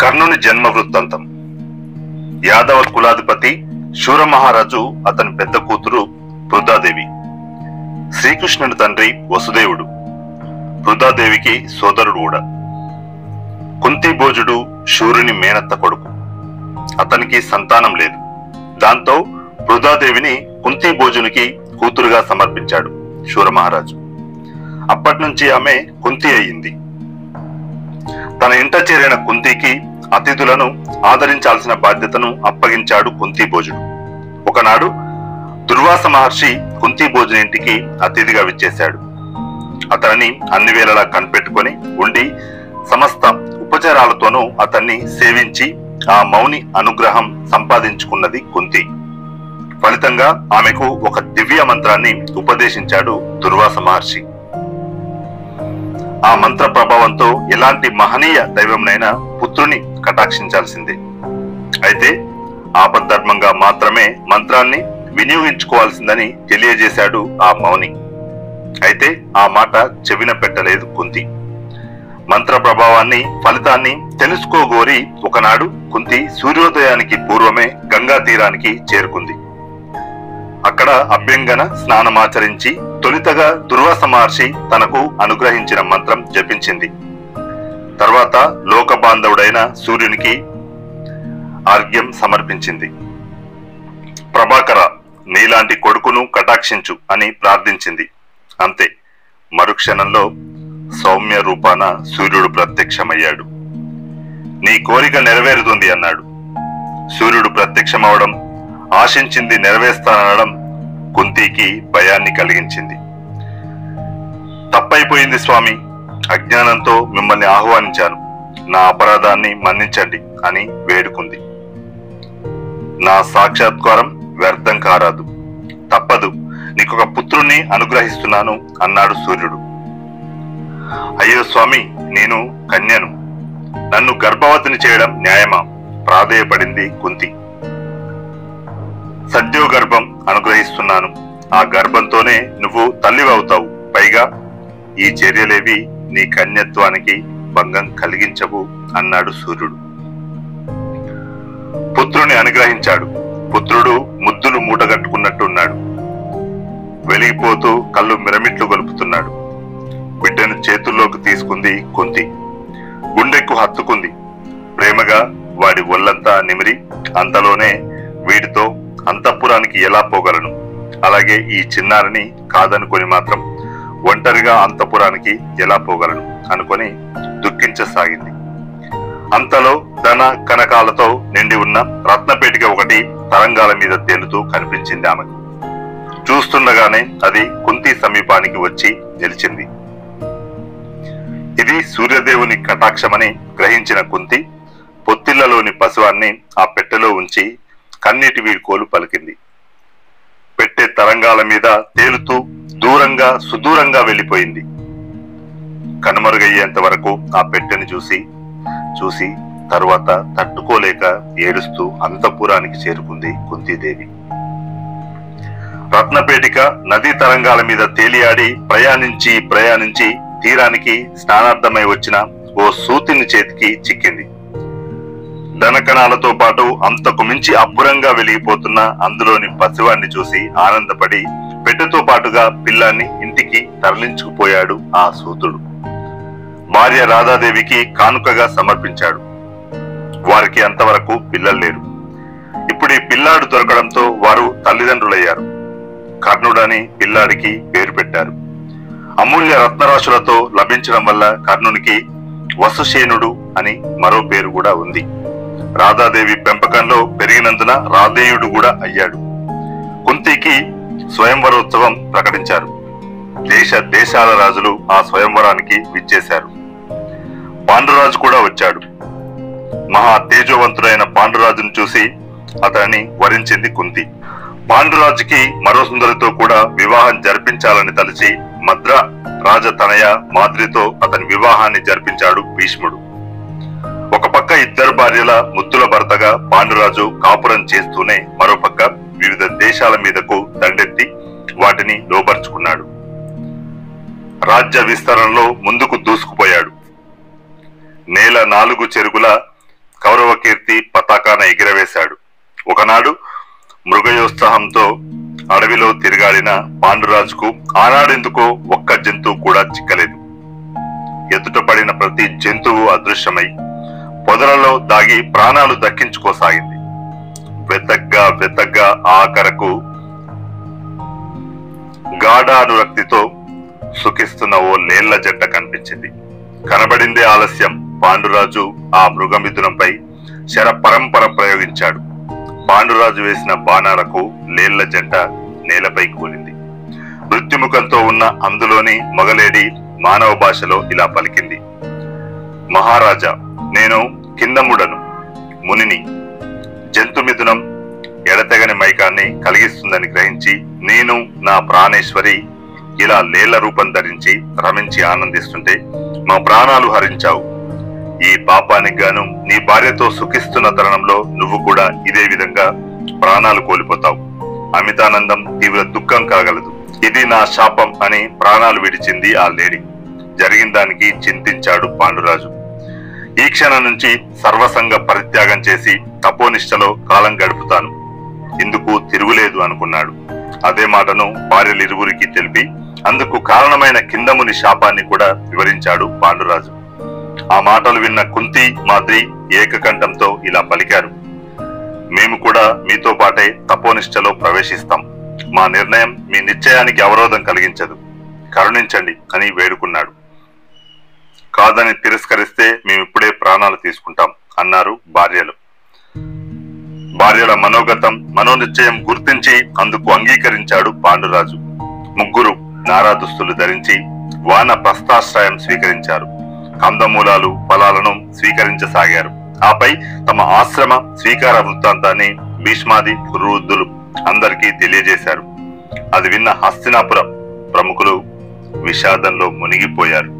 కర్ణుని జన్మ వృత్తాంతం. యాదవ కులాధిపతి శూరమహారాజు అతని పెద్ద కూతురు పృథాదేవి. శ్రీకృష్ణుని తండ్రి వసుదేవుడు. పృథాదేవికి సోదరుడు కూడా. కుంతిభోజుడు శూరుని మేనత్త కొడుకు. అతనికి సంతానం లేదు. దాంతో పృథాదేవిని కుంతిభోజునికి కూతురుగా సమర్పించాడు శూరమహారాజు. అప్పటి నుంచి ఆమె కుంతి అయింది. తన ఇంట చేరిన కుంతికి అతిథులను ఆదరించాల్సిన బాధ్యతను అప్పగించాడు కుంతిభోజుడు. ఒకనాడు దుర్వాస మహర్షి కుంతిభోజుని ఇంటికి అతిథిగా విచ్చేశాడు. అతనిని అన్ని వేళలా కనిపెట్టుకొని ఉండి సమస్త ఉపచారాలతోనూ అతన్ని సేవించి ఆ మౌని అనుగ్రహం సంపాదించుకున్నది కుంతి. ఫలితంగా ఆమెకు ఒక దివ్య మంత్రాన్ని ఉపదేశించాడు దుర్వాస మహర్షి. ఆ మంత్ర ప్రభావంతో ఎలాంటి మహనీయ దైవంనైనా పుత్రుని కటాక్షించాల్సిందే. అయితే ఆపద్ధర్మంగా మాత్రమే మంత్రాన్ని వినియోగించుకోవాల్సిందని తెలియజేశాడు ఆ మౌని. అయితే ఆ మాట చెవిన పెట్టలేదు కుంతి. మంత్ర ప్రభావాన్ని, ఫలితాన్ని తెలుసుకోగోరి ఒకనాడు కుంతి సూర్యోదయానికి పూర్వమే గంగా తీరానికి చేరుకుంది. అక్కడ అభ్యంగన స్నానమాచరించి తొలితగా దుర్వాస మహర్షి తనకు అనుగ్రహించిన మంత్రం జపించింది. తర్వాత లోక బాంధవుడైన సూర్యునికి ఆర్ఘ్యం సమర్పించింది. ప్రభాకర, నీలాంటి కొడుకును కటాక్షించు అని ప్రార్థించింది. అంతే, మరుక్షణంలో సౌమ్య రూపాన సూర్యుడు ప్రత్యక్షమయ్యాడు. నీ కోరిక నెరవేరుతుంది అన్నాడు. సూర్యుడు ప్రత్యక్షమవడం, ఆశించింది నెరవేర్స్తానడం కుంతికి భయాన్ని కలిగించింది. తప్పైపోయింది స్వామి, అజ్ఞానంతో మిమ్మల్ని ఆహ్వానించాను, నా అపరాధాన్ని మన్నించండి అని వేడుకుంది. నా సాక్షాత్కారం వ్యర్థం కారాదు, తప్పదు, నీకొక పుత్రుణ్ణి అనుగ్రహిస్తున్నాను అన్నాడు సూర్యుడు. అయ్యో స్వామి, నేను కన్యను, నన్ను గర్భవతిని చేయడం న్యాయమా? ప్రాధేయపడింది కుంతి. సద్యో గర్భం అనుగ్రహిస్తున్నాను, ఆ గర్భంతోనే నువ్వు తల్లివవుతావు. పైగా ఈ చర్యలేవి నీ కన్యత్వానికి భంగం కలిగించవు అన్నాడు సూర్యుడు. పుత్రుని అనుగ్రహించాడు. పుత్రుడు ముద్దులు మూటగట్టుకున్నట్టున్నాడు. వెలిగిపోతూ కళ్ళు మిరమిట్లు గొలుపుతున్నాడు. బిడ్డను చేతుల్లోకి తీసుకుంది కుంతి. గుండెకు హత్తుకుంది. ప్రేమగా వాడి ఒళ్ళంతా నిమిరి, అంతలోనే వీడితో అంతఃపురానికి ఎలా పోగలను, అలాగే ఈ చిన్నారిని కాదనుకొని మాత్రం ఒంటరిగా అంతఃపురానికి ఎలా పోగలను అనుకొని దుఃఖించసాగింది. అంతలో ధన కనకాలతో నిండి ఉన్న రత్నపేటిక ఒకటి తరంగాల మీద తేలుతూ కనిపించింది ఆమెకు. చూస్తుండగానే అది కుంతి సమీపానికి వచ్చి నిలిచింది. ఇది సూర్యదేవుని కటాక్షమని గ్రహించిన కుంతి పొత్తిళ్లలోని పశువాన్ని ఆ పెట్టెలో ఉంచి కన్నీటి వీడ్కోలు పలికింది. పెట్టె తరంగాల మీద తేలుతూ దూరంగా సుదూరంగా వెళ్ళిపోయింది. కనుమరుగయ్యేంత వరకు ఆ పెట్టెని చూసి తరువాత తట్టుకోలేక ఏడుస్తూ అంతఃపురానికి చేరుకుంది కుంతీదేవి. రత్నపేటిక నదీ తరంగాల మీద తేలియాడి ప్రయాణించి తీరానికి స్నానార్థమై వచ్చిన ఓ సూతిని చేతికి చిక్కింది. ధనకణాలతో పాటు అంతకు మించి అబ్బురంగా వెలిగిపోతున్న అందులోని పసివాణ్ణి చూసి ఆనందపడి పెట్టెతో పాటుగా పిల్లాన్ని ఇంటికి తరలించుకుపోయాడు ఆ సూతుడు. భార్య రాధాదేవికి కానుకగా సమర్పించాడు. వారికి అంతవరకు పిల్లలు లేరు. ఇప్పుడు ఈ పిల్లాడు దొరకడంతో వారు తల్లిదండ్రులయ్యారు. కర్ణుడని పిల్లాడికి పేరు పెట్టారు. అమూల్య రత్నరాశులతో లభించడం వల్ల కర్ణునికి వసుసేనుడు అని మరో పేరు కూడా ఉంది. రాధాదేవి పెంపకంలో పెరిగినందున రాధేయుడు కూడా అయ్యాడు. కుంతికి స్వయంవరోత్సవం ప్రకటించారు. దేశాల రాజులు ఆ స్వయంవరానికి విచ్చేశారు. పాండురాజు కూడా వచ్చాడు. మహా తేజోవంతుడైన పాండురాజును చూసి అతన్ని వరించింది కుంతి. పాండురాజుకి మరో సుందరితో కూడా వివాహం జరిపించాలని తలచి మద్ర రాజతనయ మాద్రితో అతని వివాహాన్ని జరిపించాడు భీష్ముడు. ఒక పక్క ఇద్దరు భార్యల ముద్దుల భర్తగా పాండురాజు కాపురం చేస్తూనే మరోపక్క వివిధ దేశాల మీదకు దండెత్తి వాటిని లోబర్చుకున్నాడు. రాజ్య విస్తరణలో ముందుకు దూసుకుపోయాడు. నేల 4 చెరుగుల కౌరవ కీర్తి పతాకాన ఎగిరవేశాడు. ఒకనాడు మృగయోత్సాహంతో అడవిలో తిరిగాడిన పాండురాజుకు ఆనాడెందుకో ఒక్క జంతువు కూడా చిక్కలేదు. ఎదుట పడిన ప్రతి జంతువు అదృశ్యమై పొదలలో దాగి ప్రాణాలు దక్కించుకోసాగింది. వెతగ్గా ఆఖరకు గాఢానురక్తితో సుఖిస్తున్న ఓ లేళ్ల జంట కనిపించింది. కనబడిందే ఆలస్యం. పాండురాజు ఆ మృగమిథునంపై శర పరంపర ప్రయోగించాడు. పాండురాజు వేసిన బాణాలకు లేళ్ల జంట నేలపై కూలింది. మృత్యుముఖంతో ఉన్న అందులోని మొగలేడి మానవ భాషలో ఇలా పలికింది: మహారాజా, నేను కిందముడను, మునిని. జంతుమిథునం ఎడతెగని మైకాన్ని కలిగిస్తుందని గ్రహించి నేను, నా ప్రాణేశ్వరి ఇలా లేళ్ల రూపం ధరించి రమించి ఆనందిస్తుంటే మా ప్రాణాలు హరించావు. ఈ పాపానికి గాను నీ భార్యతో సుఖిస్తున్న తరుణంలో నువ్వు కూడా ఇదే విధంగా ప్రాణాలు కోల్పోతావు. అమితానందం, తీవ్ర దుఃఖం కలగలదు. ఇది నా శాపం అని ప్రాణాలు విడిచింది ఆ లేడి. జరిగిన దానికి చింతించాడు పాండురాజు. ఈ క్షణం నుంచి సర్వసంగ పరిత్యాగం చేసి తపోనిష్టలో కాలం గడుపుతాను, ఇందుకు తిరుగులేదు అనుకున్నాడు. అదే మాటను భార్యలిరువురికి తెలిపి అందుకు కారణమైన కిందముని శాపాన్ని కూడా వివరించాడు పాండురాజు. ఆ మాటలు విన్న కుంతి, మాద్రి ఏకకంఠంతో ఇలా పలికారు: మేము కూడా మీతో పాటే తపోనిష్టలో ప్రవేశిస్తాం. మా నిర్ణయం మీ నిశ్చయానికి అవరోధం కలిగించదు, కరుణించండి అని వేడుకున్నాడు. కాదని తిరస్కరిస్తే మేమిప్పుడే ప్రాణాలు తీసుకుంటాం అన్నారు భార్యలు. భార్యల మనోగతం, మనోనిశ్చయం గుర్తించి అందుకు అంగీకరించాడు పాండురాజు. ముగ్గురు నారా దుస్తులు ధరించి వాన ప్రస్థాశ్రయం స్వీకరించారు. కందమూలాలు, ఫలాలను స్వీకరించసాగారు. ఆపై తమ ఆశ్రమ స్వీకార వృత్తాంతాన్ని భీష్మాది కురువృద్ధులు అందరికీ తెలియజేశారు. అది విన్న హస్తినాపుర ప్రముఖులు విషాదంలో మునిగిపోయారు.